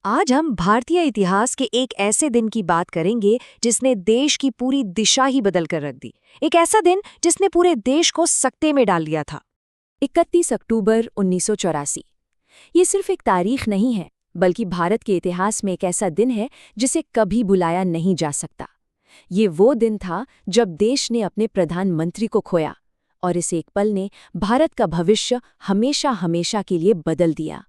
आज हम भारतीय इतिहास के एक ऐसे दिन की बात करेंगे जिसने देश की पूरी दिशा ही बदल कर रख दी। एक ऐसा दिन जिसने पूरे देश को सकते में डाल दिया था। 31 अक्टूबर 1984। ये सिर्फ एक तारीख नहीं है, बल्कि भारत के इतिहास में एक ऐसा दिन है जिसे कभी भुलाया नहीं जा सकता। ये वो दिन था जब देश ने अपने प्रधानमंत्री को खोया और इस एक पल ने भारत का भविष्य हमेशा हमेशा के लिए बदल दिया।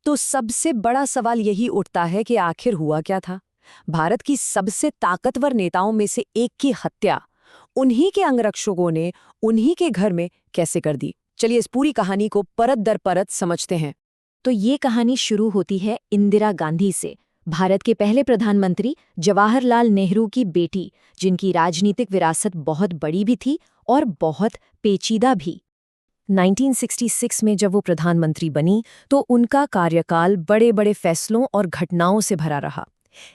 तो सबसे बड़ा सवाल यही उठता है कि आखिर हुआ क्या था। भारत की सबसे ताकतवर नेताओं में से एक की हत्या उन्हीं के अंगरक्षकों ने उन्हीं के घर में कैसे कर दी। चलिए इस पूरी कहानी को परत दर परत समझते हैं। तो ये कहानी शुरू होती है इंदिरा गांधी से, भारत के पहले प्रधानमंत्री जवाहरलाल नेहरू की बेटी, जिनकी राजनीतिक विरासत बहुत बड़ी भी थी और बहुत पेचीदा भी। 1966 में जब वो प्रधानमंत्री बनी तो उनका कार्यकाल बड़े बड़े फैसलों और घटनाओं से भरा रहा।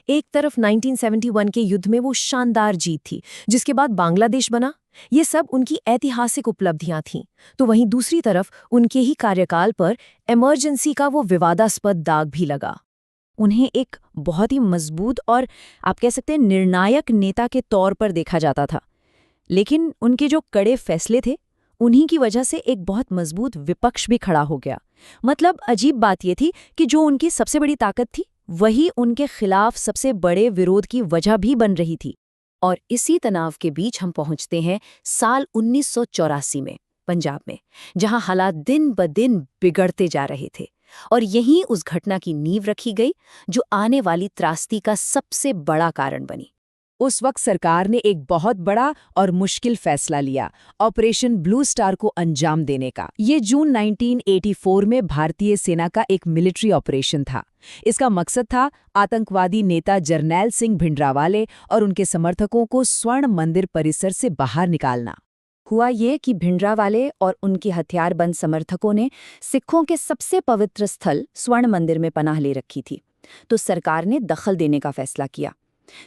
एक तरफ 1971 के युद्ध में वो शानदार जीत थी, जिसके बाद बांग्लादेश बना। ये सब उनकी ऐतिहासिक उपलब्धियां थीं। तो वहीं दूसरी तरफ उनके ही कार्यकाल पर इमरजेंसी का वो विवादास्पद दाग भी लगा। उन्हें एक बहुत ही मजबूत और आप कह सकते हैं निर्णायक नेता के तौर पर देखा जाता था, लेकिन उनके जो कड़े फैसले थे उन्हीं की वजह से एक बहुत मजबूत विपक्ष भी खड़ा हो गया। मतलब अजीब बात यह थी कि जो उनकी सबसे बड़ी ताकत थी वही उनके खिलाफ सबसे बड़े विरोध की वजह भी बन रही थी। और इसी तनाव के बीच हम पहुंचते हैं साल 1984 में, पंजाब में, जहां हालात दिन ब दिन बिगड़ते जा रहे थे। और यहीं उस घटना की नींव रखी गई जो आने वाली त्रासदी का सबसे बड़ा कारण बनी। उस वक्त सरकार ने एक बहुत बड़ा और मुश्किल फैसला लिया, ऑपरेशन ब्लू स्टार को अंजाम देने का। ये जून 1984 में भारतीय सेना का एक मिलिट्री ऑपरेशन था। इसका मकसद था आतंकवादी नेता जरनैल सिंह भिंडरावाले और उनके समर्थकों को स्वर्ण मंदिर परिसर से बाहर निकालना। हुआ ये कि भिंडरावाले और उनके हथियारबंद समर्थकों ने सिखों के सबसे पवित्र स्थल स्वर्ण मंदिर में पनाह ले रखी थी। तो सरकार ने दखल देने का फैसला किया।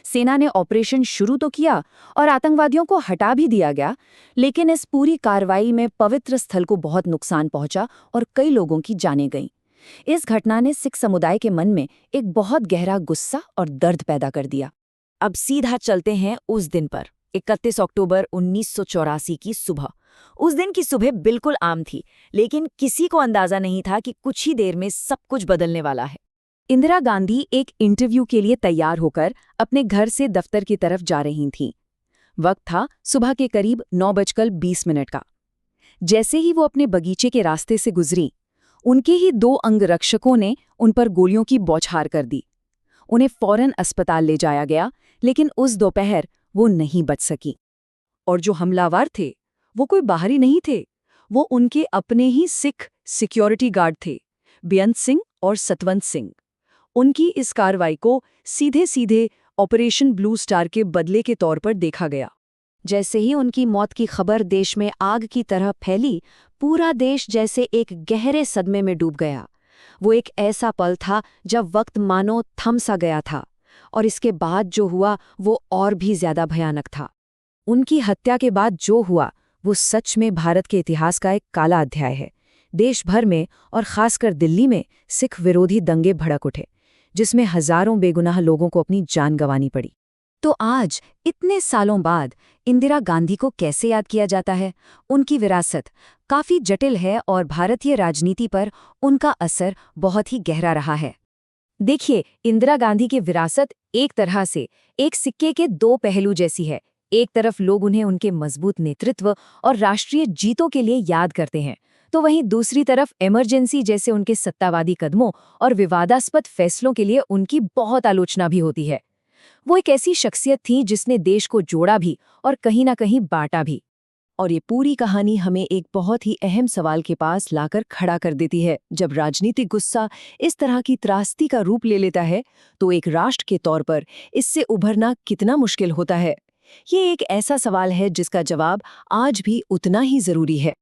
सेना ने ऑपरेशन शुरू तो किया और आतंकवादियों को हटा भी दिया गया, लेकिन इस पूरी कार्रवाई में पवित्र स्थल को बहुत नुकसान पहुंचा और कई लोगों की जानें गईं। इस घटना ने सिख समुदाय के मन में एक बहुत गहरा गुस्सा और दर्द पैदा कर दिया। अब सीधा चलते हैं उस दिन पर, 31 अक्टूबर 1984 की सुबह। उस दिन की सुबह बिल्कुल आम थी, लेकिन किसी को अंदाजा नहीं था कि कुछ ही देर में सब कुछ बदलने वाला है। इंदिरा गांधी एक इंटरव्यू के लिए तैयार होकर अपने घर से दफ्तर की तरफ जा रही थीं। वक्त था सुबह के करीब 9:20 का। जैसे ही वो अपने बगीचे के रास्ते से गुजरी, उनके ही 2 अंगरक्षकों ने उन पर गोलियों की बौछार कर दी। उन्हें फौरन अस्पताल ले जाया गया, लेकिन उस दोपहर वो नहीं बच सकी। और जो हमलावर थे वो कोई बाहरी नहीं थे, वो उनके अपने ही सिख सिक्योरिटी गार्ड थे, बेअंत सिंह और सतवंत सिंह। उनकी इस कार्रवाई को सीधे सीधे ऑपरेशन ब्लू स्टार के बदले के तौर पर देखा गया। जैसे ही उनकी मौत की खबर देश में आग की तरह फैली, पूरा देश जैसे एक गहरे सदमे में डूब गया। वो एक ऐसा पल था जब वक्त मानो थम सा गया था, और इसके बाद जो हुआ वो और भी ज्यादा भयानक था। उनकी हत्या के बाद जो हुआ वो सच में भारत के इतिहास का एक काला अध्याय है। देश भर में और खासकर दिल्ली में सिख विरोधी दंगे भड़क उठे, जिसमें हजारों बेगुनाह लोगों को अपनी जान गंवानी पड़ी। तो आज इतने सालों बाद इंदिरा गांधी को कैसे याद किया जाता है? उनकी विरासत काफी जटिल है और भारतीय राजनीति पर उनका असर बहुत ही गहरा रहा है। देखिए, इंदिरा गांधी की विरासत एक तरह से एक सिक्के के 2 पहलू जैसी है। एक तरफ लोग उन्हें उनके मजबूत नेतृत्व और राष्ट्रीय जीतों के लिए याद करते हैं, तो वहीं दूसरी तरफ इमरजेंसी जैसे उनके सत्तावादी कदमों और विवादास्पद फैसलों के लिए उनकी बहुत आलोचना भी होती है। वो एक ऐसी शख्सियत थी जिसने देश को जोड़ा भी और कहीं ना कहीं बांटा भी। और ये पूरी कहानी हमें एक बहुत ही अहम सवाल के पास लाकर खड़ा कर देती है। जब राजनीतिक गुस्सा इस तरह की त्रासदी का रूप ले लेता है, तो एक राष्ट्र के तौर पर इससे उभरना कितना मुश्किल होता है। ये एक ऐसा सवाल है जिसका जवाब आज भी उतना ही जरूरी है।